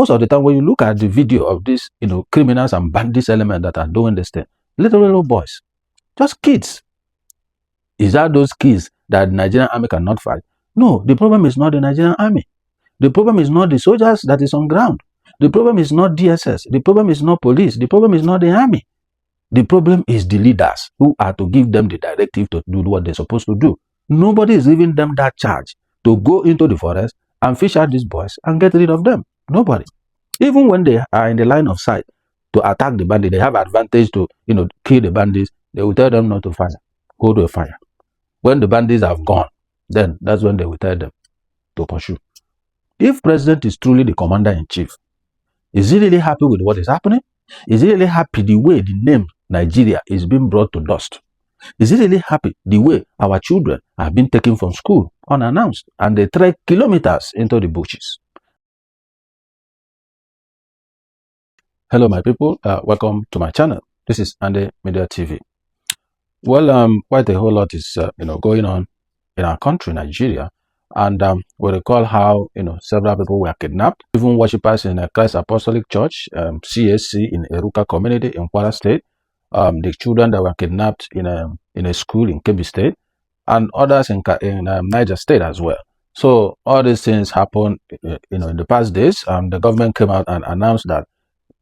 Most of the time, when you look at the video of these, criminals and bandits element that are doing this thing, little boys, just kids. Is that those kids that the Nigerian army cannot fight? No, the problem is not the Nigerian army. The problem is not the soldiers that is on ground. The problem is not DSS. The problem is not police. The problem is not the army. The problem is the leaders who are to give them the directive to do what they're supposed to do. Nobody is giving them that charge to go into the forest and fish out these boys and get rid of them. Nobody. Even when they are in the line of sight to attack the bandit, they have advantage to, kill the bandits. They will tell them not to fire. Go to a fire. When the bandits have gone, then that's when they will tell them to pursue. If president is truly the commander-in-chief, is he really happy with what is happening? Is he really happy the way the name Nigeria is being brought to dust? Is he really happy the way our children have been taken from school unannounced and they trek kilometers into the bushes? Hello, my people. Welcome to my channel. This is Eyinnaya Media TV. Well, quite a whole lot is going on in our country, Nigeria, and we recall how several people were kidnapped. Even worshippers in Christ Apostolic Church, CSC in Eruka community in Kebbi State, the children that were kidnapped in a school in Kebbi State, and others in Niger State as well. So all these things happened, in the past days. The government came out and announced that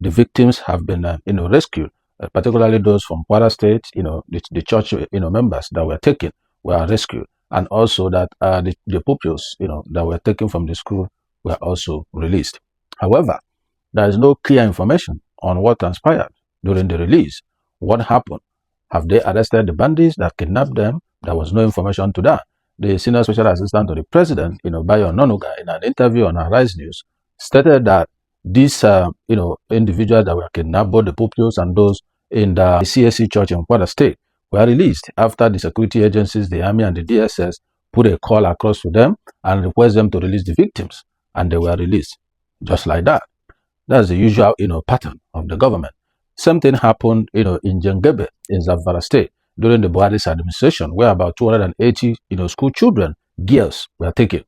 the victims have been, rescued, particularly those from Kwara State. The church, members that were taken were rescued, and also that the pupils, that were taken from the school were also released. However, there is no clear information on what transpired during the release. What happened? Have they arrested the bandits that kidnapped them? There was no information to that. The senior special assistant to the president, Bayo Ononuga, in an interview on Arise News, stated that these, individuals that were kidnapped, both the pupils and those in the CSC church in Kebbi State, were released after the security agencies, the army and the DSS, put a call across to them and request them to release the victims, and they were released just like that. That's the usual, pattern of the government. Same thing happened, in Jengebe in Zamfara State during the Buhari's administration, where about 280, school children, girls, were taken.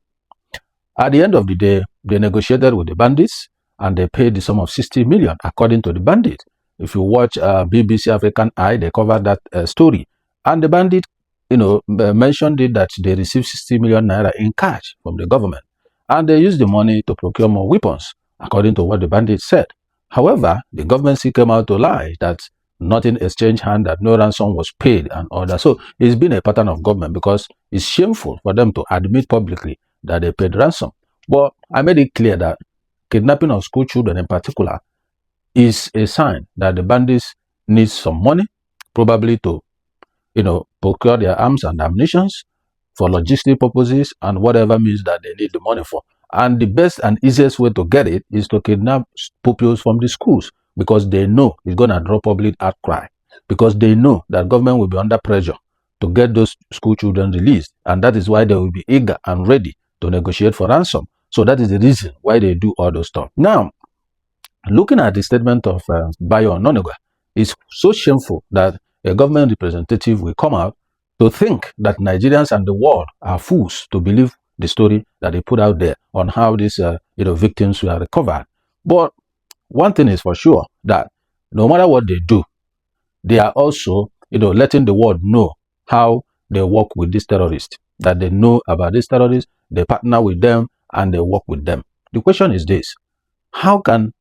At the end of the day, they negotiated with the bandits and they paid the sum of 60 million, according to the bandit. If you watch BBC African Eye, they covered that story. And the bandit, mentioned it that they received 60 million naira in cash from the government. And they used the money to procure more weapons, according to what the bandit said. However, the government still came out to lie that nothing exchanged hand, that no ransom was paid and all that. So it's been a pattern of government, because it's shameful for them to admit publicly that they paid ransom. But I made it clear that kidnapping of school children in particular is a sign that the bandits need some money, probably to, procure their arms and ammunition for logistic purposes and whatever means that they need the money for. And the best and easiest way to get it is to kidnap pupils from the schools, because they know it's going to draw public outcry, because they know that government will be under pressure to get those school children released, and that is why they will be eager and ready to negotiate for ransom. So that is the reason why they do all those stuff. Now, looking at the statement of Bayo Ononuga, it's so shameful that a government representative will come out to think that Nigerians and the world are fools to believe the story that they put out there on how these victims were recovered. But one thing is for sure, that no matter what they do, they are also letting the world know how they work with these terrorists, that they know about these terrorists, they partner with them, and they work with them. The question is this: how can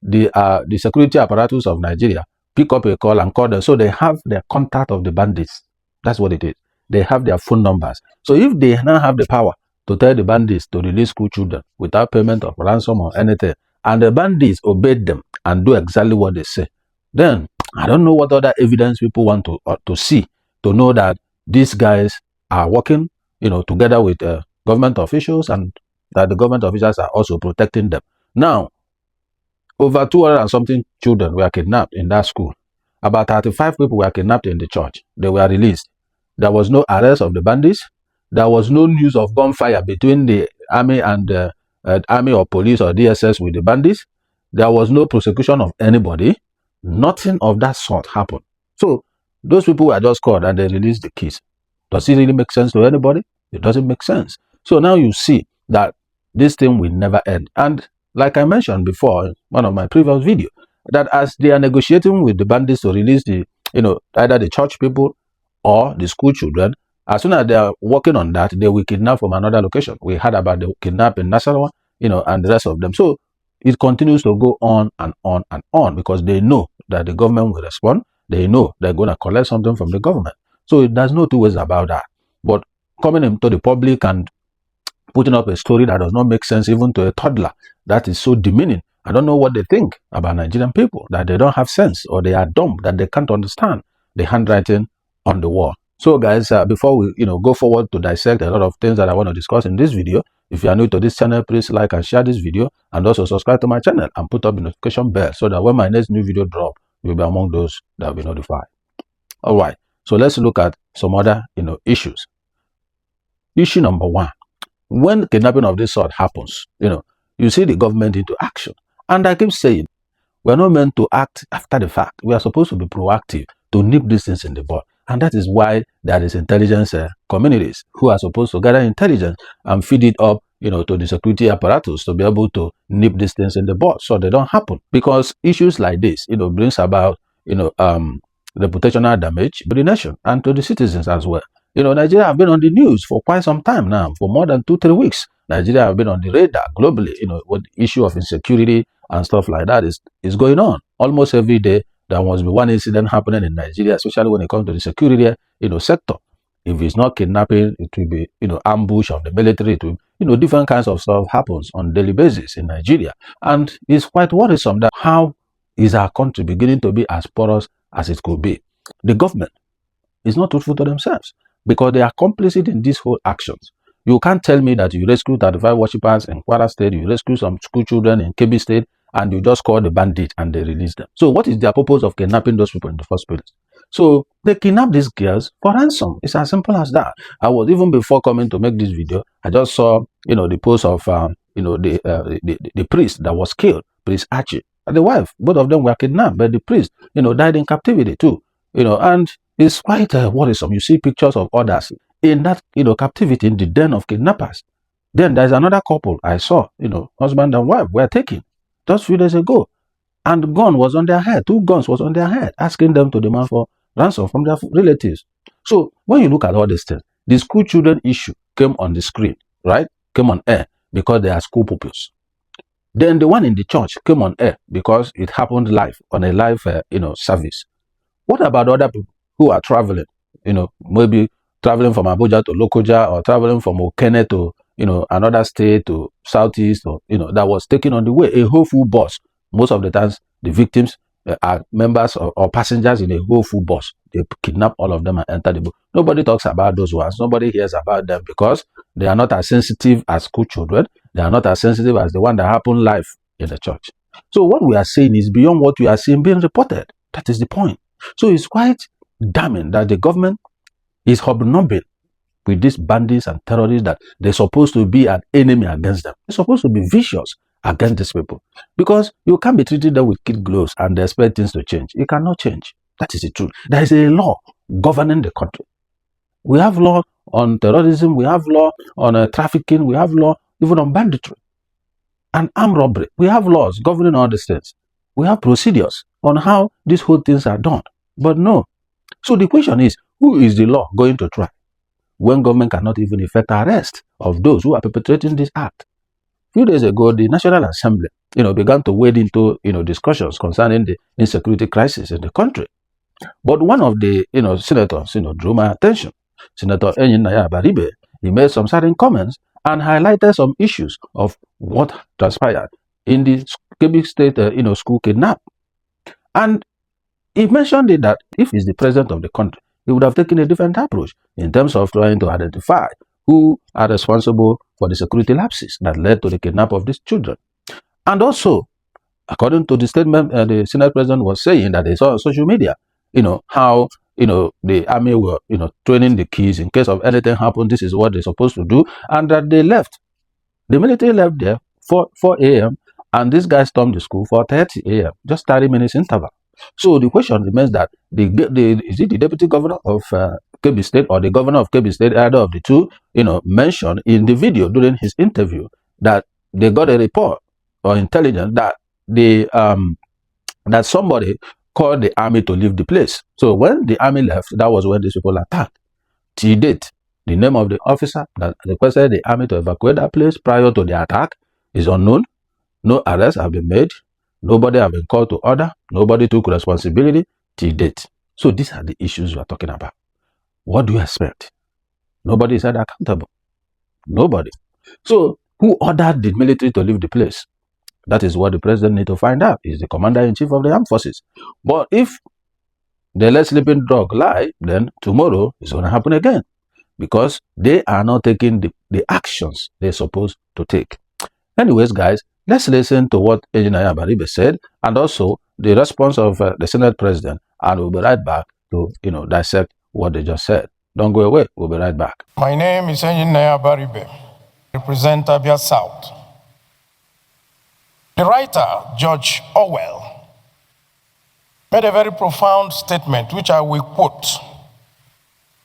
the security apparatus of Nigeria pick up a call and call them? So they have their contact of the bandits. That's what it is. They have their phone numbers. So if they now have the power to tell the bandits to release school children without payment of ransom or anything, and the bandits obey them and do exactly what they say, then I don't know what other evidence people want to see to know that these guys are working, together with government officials, and that the government officials are also protecting them. Now, over 200 and something children were kidnapped in that school. About 35 people were kidnapped in the church. They were released. There was no arrest of the bandits. There was no news of gunfire between the army and army or police or DSS with the bandits. There was no prosecution of anybody. Nothing of that sort happened. So those people were just caught and they released the kids. Does it really make sense to anybody? It doesn't make sense. So now you see that this thing will never end. And like I mentioned before in one of my previous videos, that as they are negotiating with the bandits to release the, either the church people or the school children, as soon as they are working on that, they will kidnap from another location. We heard about the kidnap in Nasarawa, and the rest of them. So it continues to go on and on and on because they know that the government will respond. They know they're going to collect something from the government. So there's no two ways about that. But coming into the public and putting up a story that does not make sense even to a toddler, that is so demeaning. I don't know what they think about Nigerian people, that they don't have sense or they are dumb, that they can't understand the handwriting on the wall. So guys, before we go forward to dissect a lot of things that I want to discuss in this video, if you are new to this channel, please like and share this video, and also subscribe to my channel and put up the notification bell so that when my next new video drop, you'll be among those that will be notified. All right, so let's look at some other issues. Issue number one: when kidnapping of this sort happens, you see the government into action. And I keep saying, we're not meant to act after the fact. We are supposed to be proactive to nip these things in the bud. And that is why there is intelligence communities who are supposed to gather intelligence and feed it up, to the security apparatus to be able to nip these things in the bud so they don't happen. Because issues like this, brings about, reputational damage to the nation and to the citizens as well. Nigeria have been on the news for quite some time now, for more than 2-3 weeks. Nigeria have been on the radar globally, with the issue of insecurity and stuff like that is going on. Almost every day, there must be one incident happening in Nigeria, especially when it comes to the security, sector. If it's not kidnapping, it will be, ambush of the military. It will, different kinds of stuff happens on a daily basis in Nigeria. And it's quite worrisome that how is our country beginning to be as porous as it could be. The government is not truthful to themselves because they are complicit in these whole actions. You can't tell me that you rescue 35 worshippers in Kwara State, you rescue some school children in Kebbi State, and you just call the bandit and they release them. So what is their purpose of kidnapping those people in the first place? So they kidnap these girls for ransom. It's as simple as that. I was, even before coming to make this video, I just saw, the post of, the priest that was killed, Priest Archie, and the wife. Both of them were kidnapped, but the priest, died in captivity too. And it's quite worrisome. You see pictures of others in that, captivity in the den of kidnappers. Then there's another couple I saw, husband and wife were taken just a few days ago. And the gun was on their head. 2 guns was on their head, asking them to demand for ransom from their relatives. So when you look at all these things, the school children issue came on the screen, right? Came on air because they are school pupils. Then the one in the church came on air because it happened live, on a live, service. What about other people who are traveling, maybe traveling from Abuja to Lokoja or traveling from Okene to, another state to Southeast, or, that was taken on the way, a whole full bus. Most of the times, the victims are members or passengers in a whole full bus. They kidnap all of them and enter the bus. Nobody talks about those ones. Nobody hears about them because they are not as sensitive as school children. They are not as sensitive as the one that happened live in the church. So what we are saying is beyond what we are seeing being reported. That is the point. So it's quite damning that the government is hobnobbing with these bandits and terrorists that they're supposed to be an enemy against them. They're supposed to be vicious against these people. Because you can't be treating them with kid gloves and expect things to change. It cannot change. That is the truth. There is a law governing the country. We have law on terrorism. We have law on trafficking. We have law even on banditry and armed robbery. We have laws governing all these things. We have procedures on how these whole things are done. But no. So the question is, who is the law going to try when government cannot even effect arrest of those who are perpetrating this act? A few days ago, the National Assembly, began to wade into, discussions concerning the insecurity crisis in the country. But one of the, senators, drew my attention. Senator Enyinnaya Abaribe, he made some certain comments and highlighted some issues of what transpired in the Kebbi State, school kidnap. And he mentioned it that if he's the president of the country, he would have taken a different approach in terms of trying to identify who are responsible for the security lapses that led to the kidnap of these children. And also, according to the statement the Senate president was saying that they saw on social media, how, the army were, training the kids in case of anything happened, this is what they're supposed to do, and that they left. The military left there 4 a.m. and this guy stormed the school for 30 a.m., just 30 minutes interval. So the question remains that is it the deputy governor of Kebbi State or the governor of Kebbi State, either of the two, mentioned in the video during his interview that they got a report or intelligence that that somebody called the army to leave the place. So when the army left, that was when these people attacked. Till date, the name of the officer that requested the army to evacuate that place prior to the attack is unknown. No arrests have been made. Nobody have been called to order. Nobody took responsibility till date. So these are the issues we are talking about. What do you expect? Nobody is held accountable. Nobody. So who ordered the military to leave the place? That is what the president needs to find out. He's the commander-in-chief of the armed forces. But if they let sleeping dog lie, then tomorrow it's going to happen again, because they are not taking the actions they're supposed to take. Anyways, guys, let's listen to what Enyinnaya Abaribe said, and also the response of the Senate president, and we'll be right back to dissect what they just said. Don't go away. We'll be right back. My name is Enyinnaya Abaribe. I represent Abia South. The writer, George Orwell, made a very profound statement, which I will quote.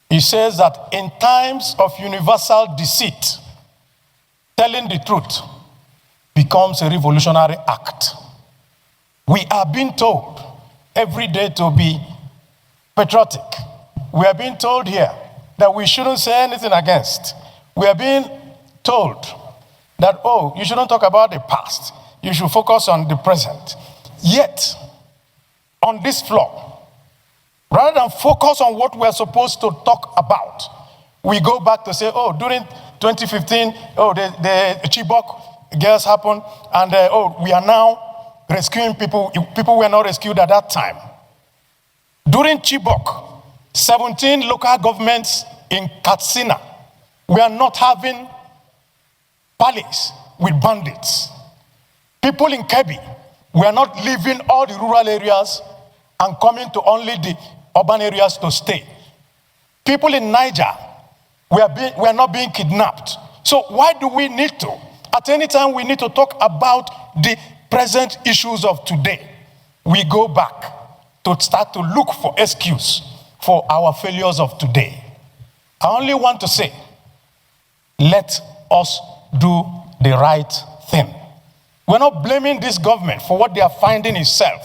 He says that in times of universal deceit, telling the truth becomes a revolutionary act. We are being told every day to be patriotic. We are being told here that we shouldn't say anything against. We are being told that, oh, you shouldn't talk about the past. You should focus on the present. Yet, on this floor, rather than focus on what we're supposed to talk about, we go back to say, oh, during 2015, oh, the Chibok girls happened, and oh, we are now rescuing people. People were not rescued at that time. During Chibok, 17 local governments in Katsina were not having parleys with bandits. People in Kebbi were not leaving all the rural areas and coming to only the urban areas to stay. People in Niger were not being kidnapped. So why do we need to? At any time we need to talk about the present issues of today. We go back to start to look for excuse for our failures of today. I only want to say, let us do the right thing. We're not blaming this government for what they are finding itself,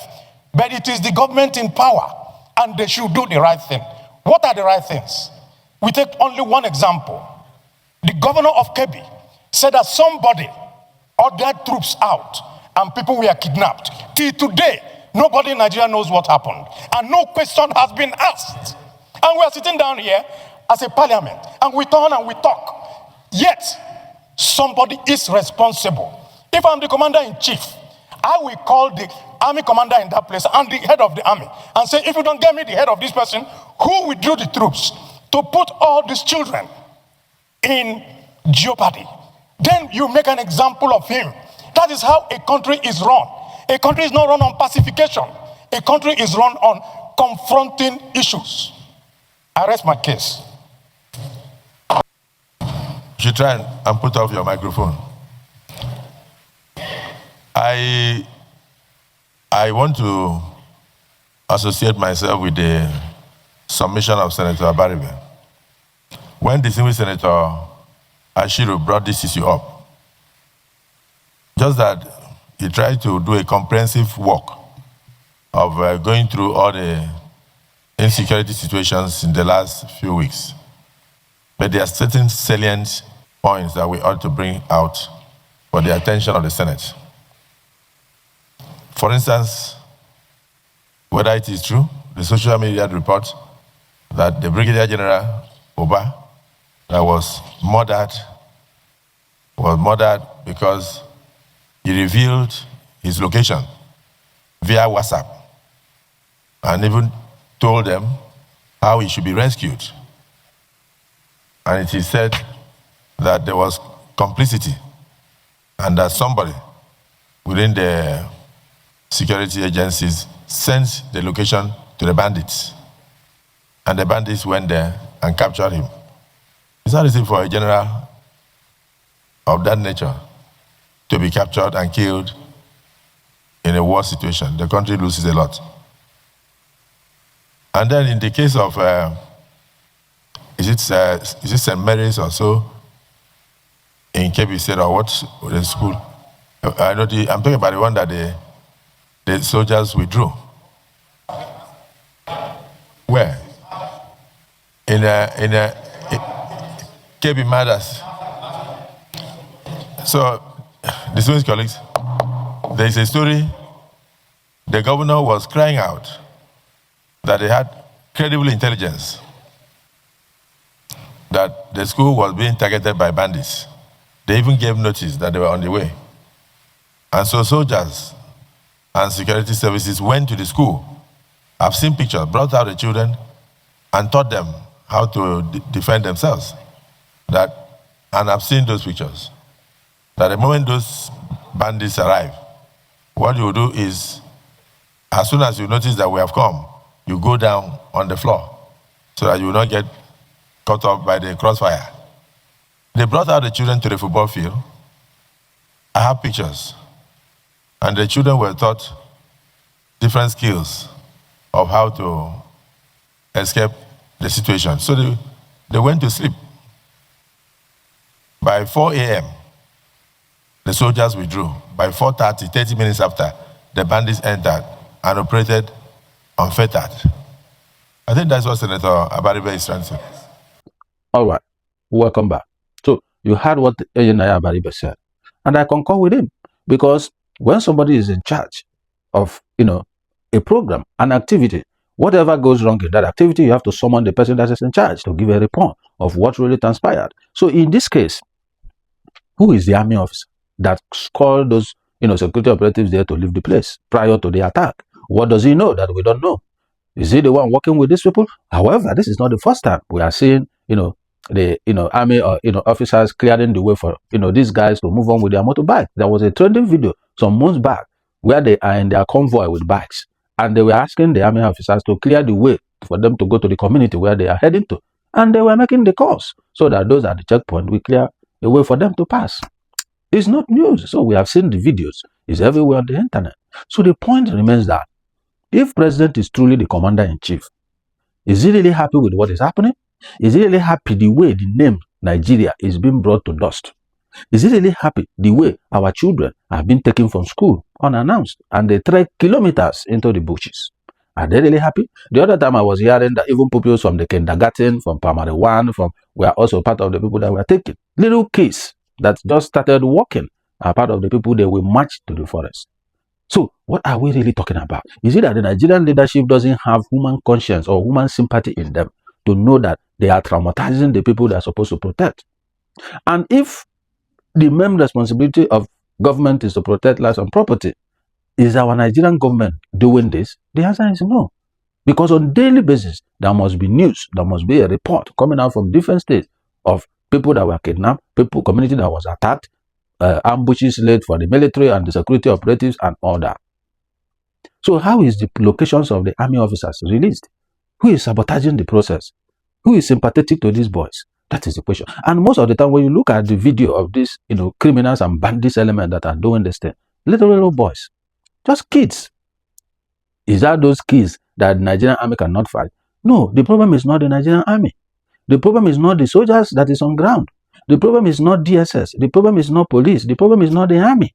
but it is the government in power, and they should do the right thing. What are the right things? We take only one example. The governor of Kebbi said that somebody ordered troops out and people were kidnapped. Till today, nobody in Nigeria knows what happened, and no question has been asked. And we are sitting down here as a parliament, and we turn and we talk. Yet, somebody is responsible. If I'm the commander-in-chief, I will call the army commander in that place and the head of the army and say, if you don't get me the head of this person, who withdrew the troops to put all these children in jeopardy? Then you make an example of him. That is how a country is run. A country is not run on pacification. A country is run on confronting issues. I rest my case. You should try and put off your microphone. I want to associate myself with the submission of Senator Abaribe. When distinguished Senator Ashiru brought this issue up, just that he tried to do a comprehensive work of going through all the insecurity situations in the last few weeks. But there are certain salient points that we ought to bring out for the attention of the Senate. For instance, whether it is true, the social media report that the Brigadier General Oba that was murdered because he revealed his location via WhatsApp and even told them how he should be rescued. And it is said that there was complicity and that somebody within the security agencies sent the location to the bandits. And the bandits went there and captured him. It's not easy for a general of that nature to be captured and killed in a war situation. The country loses a lot. And then in the case of, is it St. Mary's or so, in Kebbi State or what, the school, I'm talking about the one that the soldiers withdrew. Where? In Kebbi Matters. So, distinguished colleagues, there is a story. The governor was crying out that they had credible intelligence that the school was being targeted by bandits. They even gave notice that they were on the way. And so soldiers and security services went to the school. I've seen pictures, brought out the children and taught them how to defend themselves. And I've seen those pictures. That the moment those bandits arrive, what you do is, as soon as you notice that we have come, you go down on the floor so that you will not get caught up by the crossfire. They brought out the children to the football field. I have pictures. And the children were taught different skills of how to escape the situation. So they went to sleep. By 4 a.m., the soldiers withdrew. By 4:30, 30 minutes after, the bandits entered and operated unfettered. I think that's what Senator Abaribe is trying to say. All right, welcome back. So you heard what Enyinnaya Abaribe said, and I concur with him, because when somebody is in charge of, a program, an activity, whatever goes wrong in that activity, you have to summon the person that is in charge to give a report of what really transpired. So in this case, who is the army officer that called those, security operatives there to leave the place prior to the attack? What does he know that we don't know? Is he the one working with these people? However, this is not the first time we are seeing, the army officers clearing the way for these guys to move on with their motorbike. There was a trending video some months back where they are in their convoy with bikes, and they were asking the army officers to clear the way for them to go to the community where they are heading to, and they were making the calls so that those at the checkpoint will clear a way for them to pass. It's not news. So we have seen the videos. It's everywhere on the internet. So the point remains that if President is truly the commander-in-chief, is he really happy with what is happening? Is he really happy the way the name Nigeria is being brought to dust? Is he really happy the way our children have been taken from school unannounced and they trek kilometers into the bushes? Are they really happy? The other time I was hearing that even pupils from the kindergarten, from primary 1, were also part of the people that were taken. Little kids that just started walking are part of the people that will march to the forest. So what are we really talking about? Is it that the Nigerian leadership doesn't have human conscience or human sympathy in them to know that they are traumatizing the people they are supposed to protect? And if the main responsibility of government is to protect lives and property, is our Nigerian government doing this? The answer is no. Because on a daily basis, there must be news, there must be a report coming out from different states of people that were kidnapped, community that was attacked, ambushes laid for the military and the security operatives and all that. So how is the locations of the army officers released? Who is sabotaging the process? Who is sympathetic to these boys? That is the question. And most of the time, when you look at the video of these, criminals and bandits elements that are doing this thing, little boys, just kids. Is that those kids that the Nigerian army cannot fight? No, the problem is not the Nigerian army. The problem is not the soldiers that is on ground. The problem is not DSS. The problem is not police. The problem is not the army.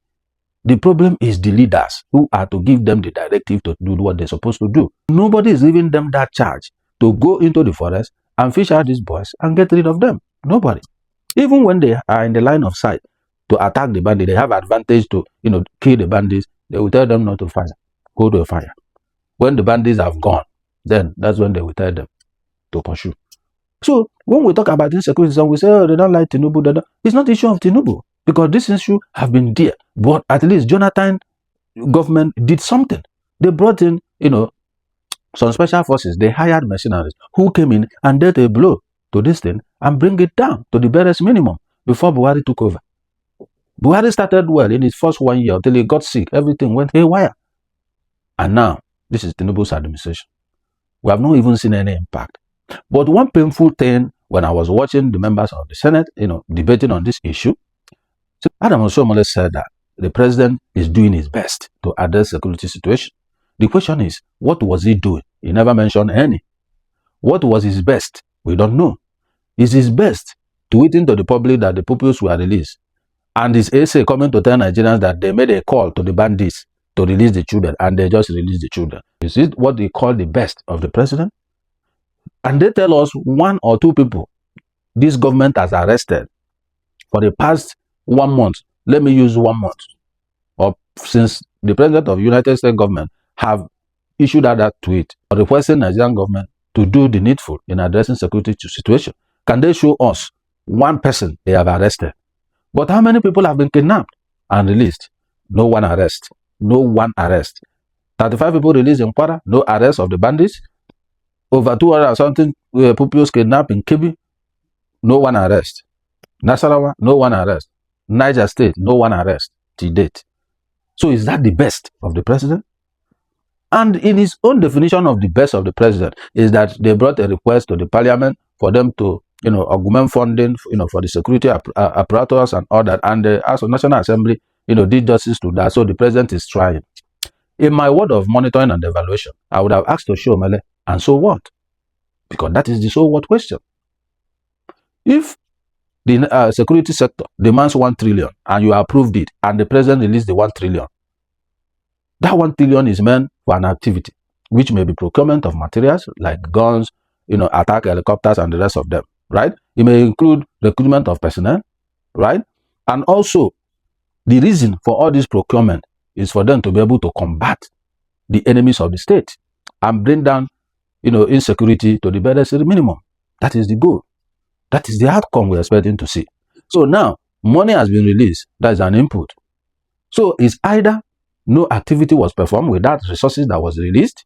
The problem is the leaders who are to give them the directive to do what they're supposed to do. Nobody is giving them that charge to go into the forest and fish out these boys and get rid of them. Nobody. Even when they are in the line of sight to attack the bandit, they have advantage to, kill the bandits. They will tell them not to fire. Go to a fire. When the bandits have gone, then that's when they will tell them to pursue. So when we talk about insecurity, we say, oh, they don't like Tinubu. It's not the issue of Tinubu, because this issue have been there. But at least Jonathan government did something. They brought in, some special forces. They hired mercenaries who came in and dealt a blow to this thing and bring it down to the barest minimum before Buhari took over. Buhari started well in his first 1 year until he got sick. Everything went haywire. And now, this is Tinubu's administration. We have not even seen any impact. But one painful thing, when I was watching the members of the Senate, debating on this issue, Adam Oshiomhole said that the president is doing his best to address the security situation. The question is, what was he doing? He never mentioned any. What was his best? We don't know. Is his best tweeting to the public that the pupils were released And his essay coming to tell Nigerians that they made a call to the bandits to release the children, and they just released the children. Is it what they call the best of the president? And they tell us 1 or 2 people this government has arrested for the past 1 month. Let me use 1 month. Or since the president of the United States government have issued out that tweet requesting Nigerian government to do the needful in addressing security situation. Can they show us 1 person they have arrested? But how many people have been kidnapped and released? No one arrest. No one arrest. 35 people released in Kwara, no arrest of the bandits. Over 200 or something pupils kidnapped in Kebbi, no one arrest. Nasarawa, no one arrest. Niger State, no one arrest to date. So is that the best of the president? And in his own definition of the best of the president is that they brought a request to the parliament for them to, augment funding, for the security apparatus and all that. And the House of National Assembly, did justice to that. So the president is trying. In my word of monitoring and evaluation, I would have asked to show Mele, and so what? Because that is the so what question. If the security sector demands 1 trillion and you approved it and the president released the 1 trillion, that 1 trillion is meant for an activity, which may be procurement of materials like guns, attack helicopters and the rest of them, right? It may include recruitment of personnel, right? And also, the reason for all this procurement is for them to be able to combat the enemies of the state and bring down, insecurity to the barest minimum. That is the goal. That is the outcome we're expecting to see. So now, money has been released. That is an input. So it's either no activity was performed with that resources that was released,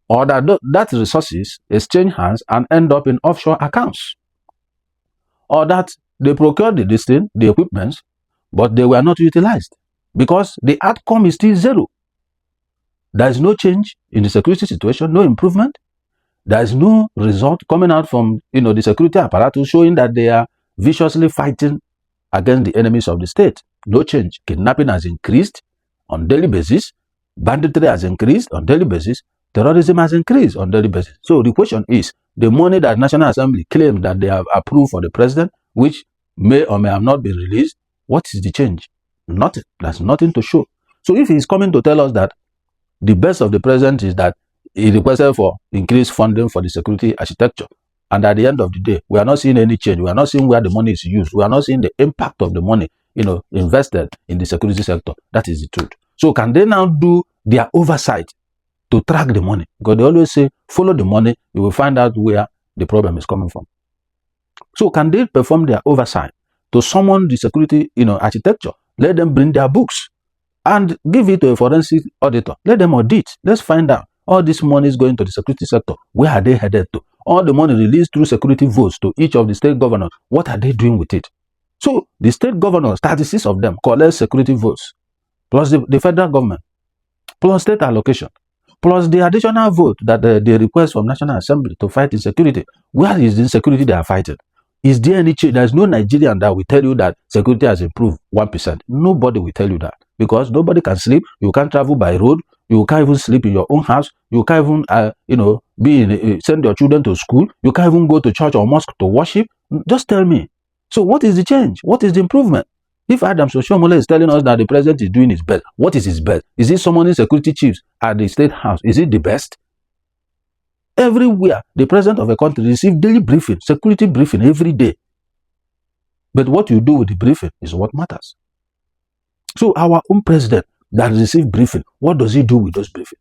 or that resources exchange hands and end up in offshore accounts, or that they procured the equipments, but they were not utilized because the outcome is still zero. There is no change in the security situation, no improvement. There is no result coming out from the security apparatus showing that they are viciously fighting against the enemies of the state. No change. Kidnapping has increased on daily basis. Banditry has increased on daily basis. Terrorism has increased on daily basis. So the question is, the money that National Assembly claimed that they have approved for the president, which may or may have not been released, what is the change? Nothing. There's nothing to show. So if he's coming to tell us that the best of the president is that he requested for increased funding for the security architecture, and at the end of the day, we are not seeing any change. We are not seeing where the money is used. We are not seeing the impact of the money, invested in the security sector. That is the truth. So can they now do their oversight to track the money? Because they always say, follow the money, you will find out where the problem is coming from. So can they perform their oversight to summon the security, architecture? Let them bring their books and give it to a forensic auditor. Let them audit. Let's find out. All this money is going to the security sector. Where are they headed to? All the money released through security votes to each of the state governors, what are they doing with it? So the state governors, 36 of them, collect security votes, plus the federal government, plus state allocation, plus the additional vote that they request from National Assembly to fight insecurity. Where is the insecurity they are fighting? Is there any change? There is no Nigerian that will tell you that security has improved 1%. Nobody will tell you that, because nobody can sleep. You can't travel by road. You can't even sleep in your own house. You can't even, send your children to school. You can't even go to church or mosque to worship. Just tell me. So what is the change? What is the improvement? If Adams Oshiomhole is telling us that the president is doing his best, what is his best? Is he summoning security chiefs at the state house? Is it the best? Everywhere, the president of a country receives daily briefing, security briefing every day. But what you do with the briefing is what matters. So our own president that receives briefing, what does he do with those briefings?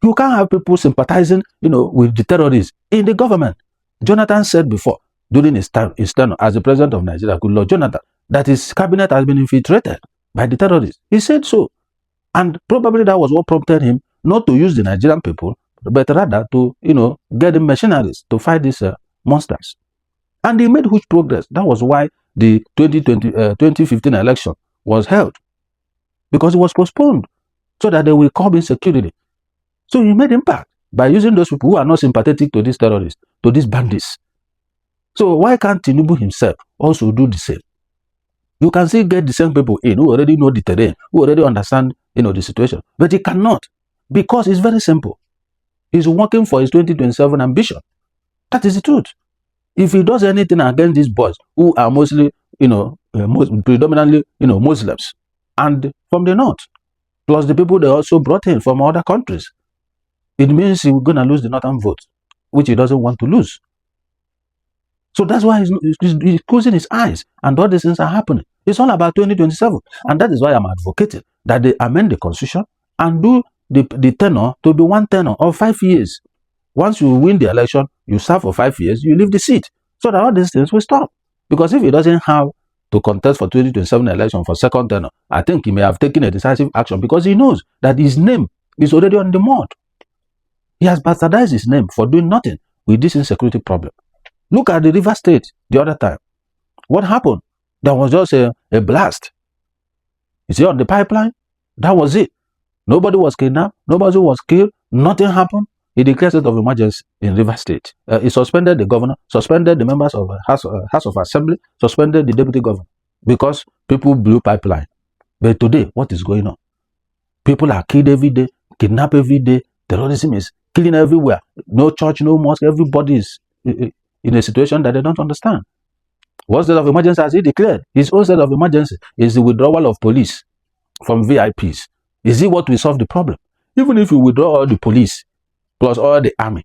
You can't have people sympathizing, with the terrorists in the government. Jonathan said before, during his tenure as the president of Nigeria, good Lord Jonathan, that his cabinet has been infiltrated by the terrorists. He said so. And probably that was what prompted him not to use the Nigerian people, but rather to, get the mercenaries to fight these monsters. And he made huge progress. That was why the 2015 election was held, because it was postponed so that they will curb insecurity. So he made impact by using those people who are not sympathetic to these terrorists, to these bandits. So why can't Tinubu himself also do the same? You can still get the same people in who already know the terrain, who already understand, the situation. But he cannot, because it's very simple. He's working for his 2027 ambition. That is the truth. If he does anything against these boys, who are mostly, predominantly, Muslims, and from the north, plus the people they also brought in from other countries. It means he's going to lose the northern vote, which he doesn't want to lose. So that's why he's closing his eyes, and all these things are happening. It's all about 2027, and that is why I'm advocating that they amend the constitution and do the tenure to be one tenure of 5 years. Once you win the election, you serve for 5 years, you leave the seat, so that all these things will stop. Because if he doesn't have to contest for 2027 election for second tenure, I think he may have taken a decisive action, because he knows that his name is already on the mud. He has bastardized his name for doing nothing with this insecurity problem. Look at the River State the other time. What happened? There was just a blast. You see, on the pipeline, that was it. Nobody was kidnapped, nobody was killed, nothing happened. He declared state of emergency in River State. He suspended the governor, suspended the members of House of Assembly, suspended the deputy governor, because people blew pipeline. But today, what is going on? People are killed every day, kidnapped every day, terrorism is killing everywhere. No church, no mosque, everybody is in a situation that they don't understand. What state of emergency has he declared? His own state of emergency is the withdrawal of police from VIPs. Is it what will solve the problem? Even if you withdraw all the police plus all the army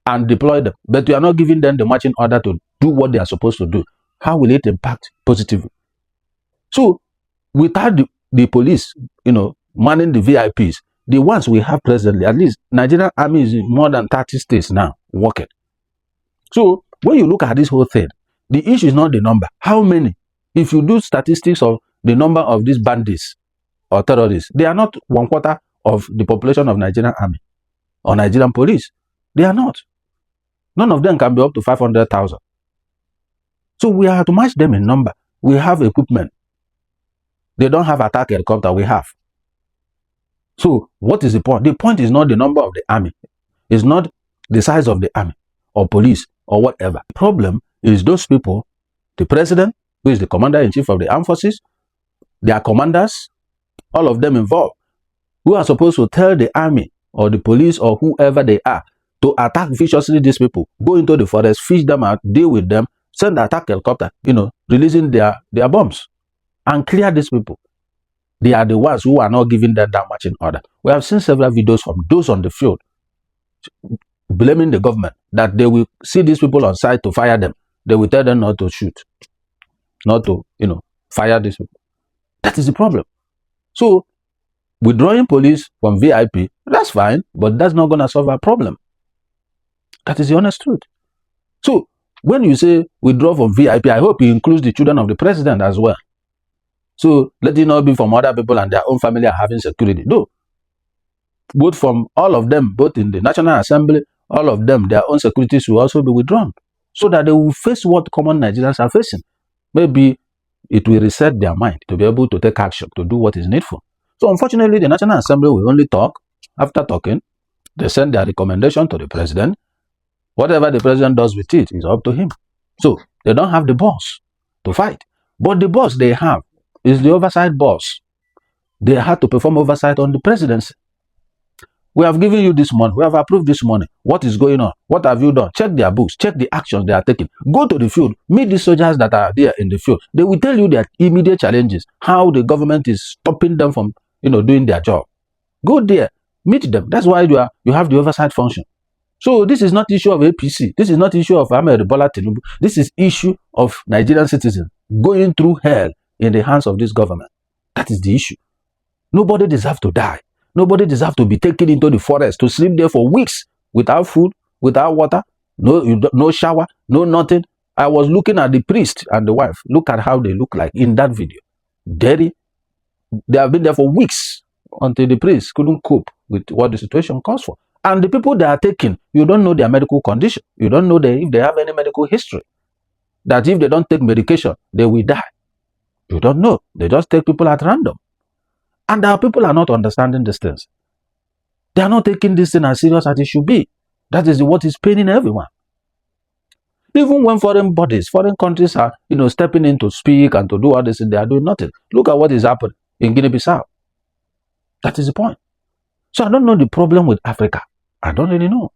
and deploy them, but you are not giving them the marching order to do what they are supposed to do, how will it impact positively? So without the police, manning the VIPs, the ones we have presently, at least Nigerian army is in more than 30 states now working. So when you look at this whole thing, the issue is not the number. How many? If you do statistics of the number of these bandits or terrorists, they are not 1/4 of the population of Nigerian army or Nigerian police. They are not. None of them can be up to 500,000. So we have to match them in number. We have equipment. They don't have attack helicopter. We have. So what is the point? The point is not the number of the army. It's not the size of the army or police or whatever. The problem is those people, the president, who is the commander-in-chief of the armed forces, their commanders, all of them involved, who are supposed to tell the army or the police or whoever they are to attack viciously these people, go into the forest, fish them out, deal with them, send the attack helicopter, releasing their bombs and clear these people. They are the ones who are not giving them that marching order. We have seen several videos from those on the field blaming the government that they will see these people on site to fire them. They will tell them not to shoot, not to, fire these people. That is the problem. So withdrawing police from VIP, that's fine, but that's not going to solve our problem. That is the honest truth. So when you say withdraw from VIP, I hope it includes the children of the president as well. So let it not be from other people and their own family are having security. No. Both from all of them, both in the National Assembly, all of them, their own securities will also be withdrawn, so that they will face what common Nigerians are facing. Maybe it will reset their mind to be able to take action, to do what is needful. So unfortunately, the National Assembly will only talk. After talking, they send their recommendation to the president. Whatever the president does with it is up to him. So they don't have the boss to fight. But the boss they have is the oversight boss. They had to perform oversight on the presidency. We have given you this money. We have approved this money. What is going on? What have you done? Check their books. Check the actions they are taking. Go to the field. Meet the soldiers that are there in the field. They will tell you their immediate challenges, how the government is stopping them from, doing their job. Go there. Meet them. That's why you have the oversight function. So this is not issue of APC. This is not issue of Ahmed Bola Tinubu. This is issue of Nigerian citizens going through hell in the hands of this government. That is the issue. Nobody deserves to die. Nobody deserves to be taken into the forest to sleep there for weeks without food, without water, no shower, no nothing. I was looking at the priest and the wife. Look at how they look like in that video. Dirty. They have been there for weeks until the priest couldn't cope with what the situation calls for. And the people they are taking, you don't know their medical condition. You don't know if they have any medical history. That if they don't take medication, they will die. You don't know. They just take people at random. And our people are not understanding these things. They are not taking this thing as serious as it should be. That is what is paining everyone. Even when foreign bodies, foreign countries are, stepping in to speak and to do all this, they are doing nothing. Look at what is happening in Guinea-Bissau. That is the point. So I don't know the problem with Africa. I don't really know.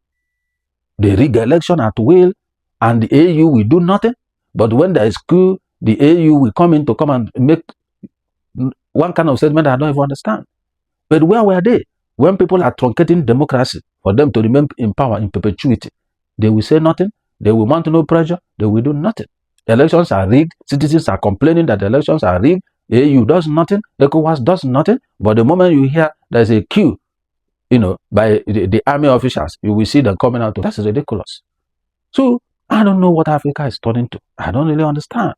They rig election at will, and the AU will do nothing. But when there is coup, the AU will come in to come and make one kind of statement I don't even understand. But where were they? When people are truncating democracy for them to remain in power in perpetuity, they will say nothing, they will mount no pressure, they will do nothing. Elections are rigged, citizens are complaining that the elections are rigged, AU does nothing, ECOWAS does nothing, but the moment you hear there's a queue, by the army officials, you will see them coming out. That's ridiculous. So, I don't know what Africa is turning to. I don't really understand.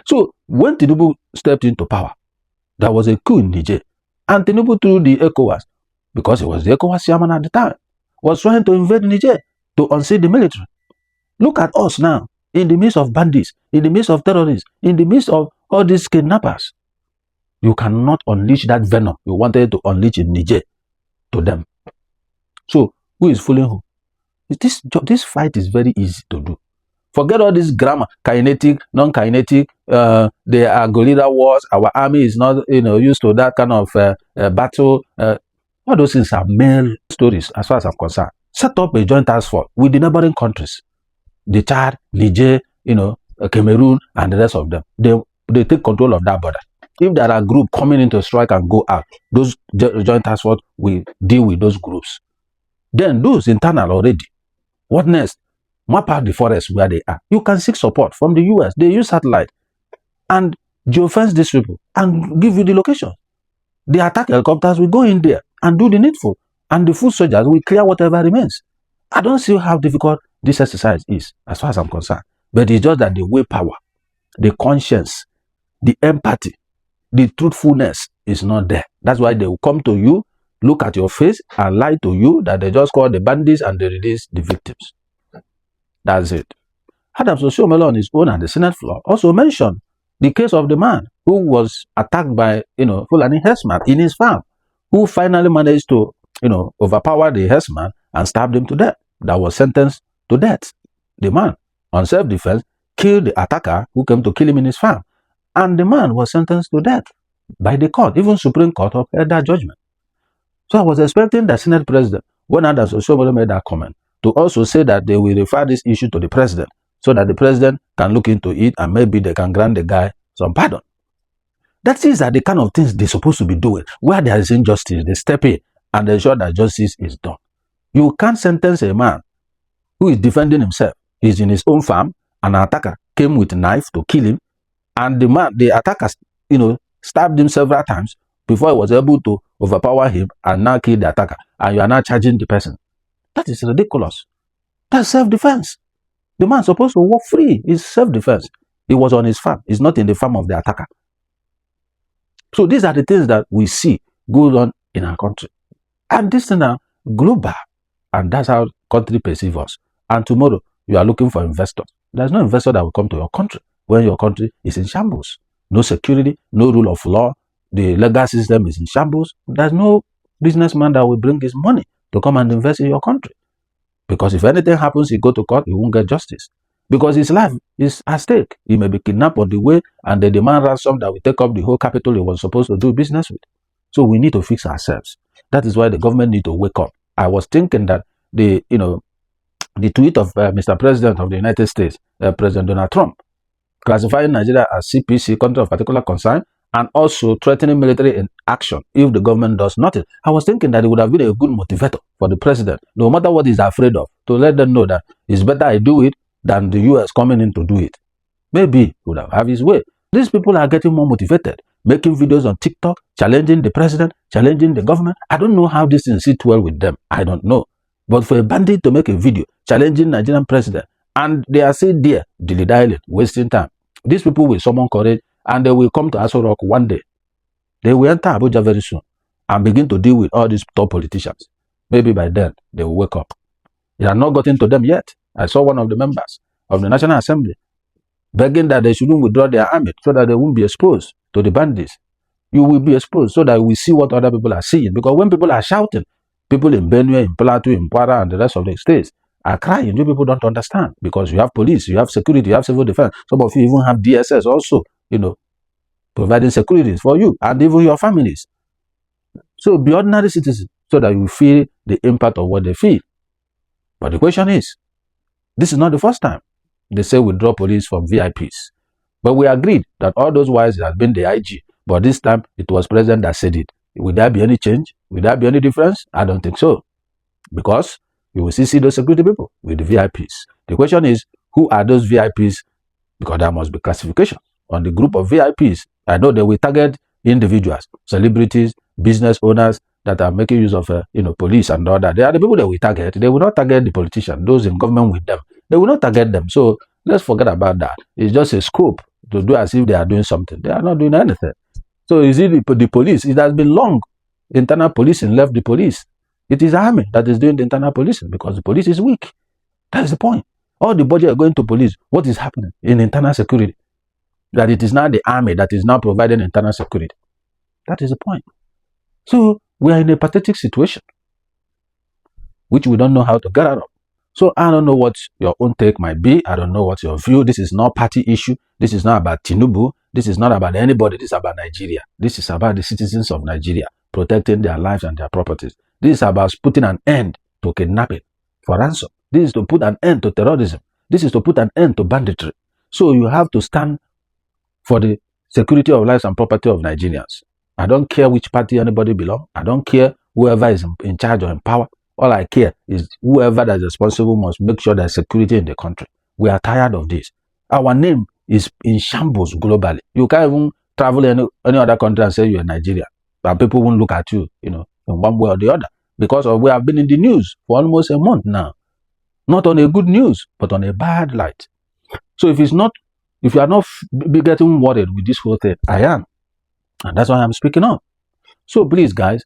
So, when Tinubu stepped into power, there was a coup in Niger. And Tinubu through the ECOWAS, because he was the ECOWAS chairman at the time, was trying to invade Niger to unseat the military. Look at us now, in the midst of bandits, in the midst of terrorists, in the midst of all these kidnappers. You cannot unleash that venom you wanted to unleash in Niger to them. So, who is fooling who? This fight is very easy to do. Forget all this grammar, kinetic, non-kinetic, they are guerrilla wars, our army is not used to that kind of battle. All those things are male stories as far as I'm concerned. Set up a joint task force with the neighboring countries, the Chad, Niger, Cameroon, and the rest of them. They take control of that border. If there are groups coming into strike and go out, those joint task force will deal with those groups. Then those internal already. What next? Map out the forest where they are. You can seek support from the US. They use satellite and geofence these people and give you the location. The attack helicopters will go in there and do the needful. And the foot soldiers will clear whatever remains. I don't see how difficult this exercise is, as far as I'm concerned. But it's just that the willpower, the conscience, the empathy, the truthfulness is not there. That's why they will come to you, look at your face, and lie to you that they just call the bandits and they release the victims. That's it. Adams Oshiomhole on his own at the Senate floor also mentioned the case of the man who was attacked by, Fulani herdsman in his farm, who finally managed to, overpower the herdsman and stabbed him to death. That was sentenced to death. The man, on self-defense, killed the attacker who came to kill him in his farm. And the man was sentenced to death by the court. Even Supreme Court upheld that judgment. So I was expecting the Senate president, when Adams Oshiomhole made that comment, to also say that they will refer this issue to the president so that the president can look into it and maybe they can grant the guy some pardon. These are the kind of things they're supposed to be doing. Where there is injustice, they step in and ensure that justice is done. You can't sentence a man who is defending himself. He's in his own farm, and an attacker came with a knife to kill him, and the attacker, stabbed him several times before he was able to overpower him and now kill the attacker. And you are now charging the person. That is ridiculous. That's self-defense. The man is supposed to walk free. It's self-defense. He was on his farm. He's not in the farm of the attacker. So these are the things that we see going on in our country. And this thing are global. And that's how country perceives us. And tomorrow, you are looking for investors. There's no investor that will come to your country when your country is in shambles. No security, no rule of law. The legal system is in shambles. There's no businessman that will bring his money to come and invest in your country. Because if anything happens, he go to court, he won't get justice. Because his life is at stake. He may be kidnapped on the way and they demand ransom that will take up the whole capital he was supposed to do business with. So we need to fix ourselves. That is why the government need to wake up. I was thinking that the tweet of Mr. President of the United States, President Donald Trump, classifying Nigeria as CPC, country of particular concern, and also threatening military action if the government does nothing. I was thinking that it would have been a good motivator for the president, no matter what he's afraid of, to let them know that it's better I do it than the US coming in to do it. Maybe he would have his way. These people are getting more motivated, making videos on TikTok, challenging the president, challenging the government. I don't know how this thing sit well with them. I don't know. But for a bandit to make a video challenging Nigerian president, and they are still there, dilly-dallying, wasting time. These people will summon courage, and they will come to Aso Rock one day. They will enter Abuja very soon and begin to deal with all these top politicians. Maybe by then, they will wake up. They have not gotten to them yet. I saw one of the members of the National Assembly begging that they shouldn't withdraw their army so that they won't be exposed to the bandits. You will be exposed so that we see what other people are seeing. Because when people are shouting, people in Benue, in Plateau, in Kwara, and the rest of the states are crying. You people don't understand. Because you have police, you have security, you have civil defense. Some of you even have DSS also, providing security for you and even your families. So be ordinary citizens so that you feel the impact of what they feel. But the question is, this is not the first time They say withdraw police from VIPs. But we agreed that all those whiles it has been the IG. But this time, it was President that said it. Will there be any change? Will there be any difference? I don't think so. Because we will still see those security people with the VIPs. The question is, who are those VIPs? Because there must be classification on the group of VIPs. I know they will target individuals, celebrities, business owners that are making use of police and all that. They are the people that we target. They will not target the politicians, those in government with them. They will not target them. So let's forget about that. It's just a scope to do as if they are doing something. They are not doing anything. So is it the police? It has been long. Internal policing left the police. It is army that is doing the internal policing because the police is weak. That is the point. All the budget are going to police. What is happening in internal security? That it is now the army that is now providing internal security. That is the point. So we are in a pathetic situation, which we don't know how to get out of. So I don't know what your own take might be. I don't know what your view. This is not party issue. This is not about Tinubu. This is not about anybody. This is about Nigeria. This is about the citizens of Nigeria protecting their lives and their properties. This is about putting an end to kidnapping for ransom. This is to put an end to terrorism. This is to put an end to banditry. So you have to stand for the security of lives and property of Nigerians. I don't care which party anybody belongs. I don't care whoever is in charge or in power. All I care is whoever that is responsible must make sure there's security in the country. We are tired of this. Our name is in shambles globally. You can't even travel any other country and say you're Nigeria. But people won't look at you, in one way or the other. Because we have been in the news for almost a month now. Not on a good news, but on a bad light. So if you are not getting worried with this whole thing, I am. And that's why I'm speaking up. So please, guys,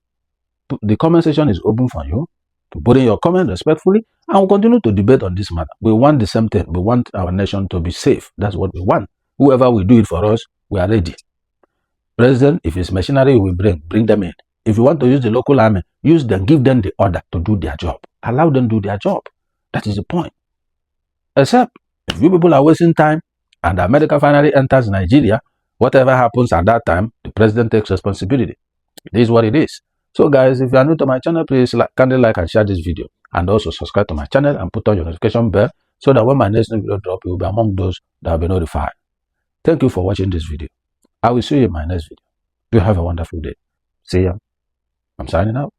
the comment section is open for you to put in your comment respectfully, and we'll continue to debate on this matter. We want the same thing. We want our nation to be safe. That's what we want. Whoever will do it for us, we are ready. President, if it's machinery, we bring them in. If you want to use the local army, use them, give them the order to do their job. Allow them to do their job. That is the point. Except, if you people are wasting time, and America finally enters Nigeria, whatever happens at that time, the president takes responsibility. This is what it is. So guys, if you are new to my channel, please kindly like and share this video. And also subscribe to my channel and put on your notification bell so that when my next video drop, you will be among those that will be notified. Thank you for watching this video. I will see you in my next video. You have a wonderful day. See ya. I'm signing out.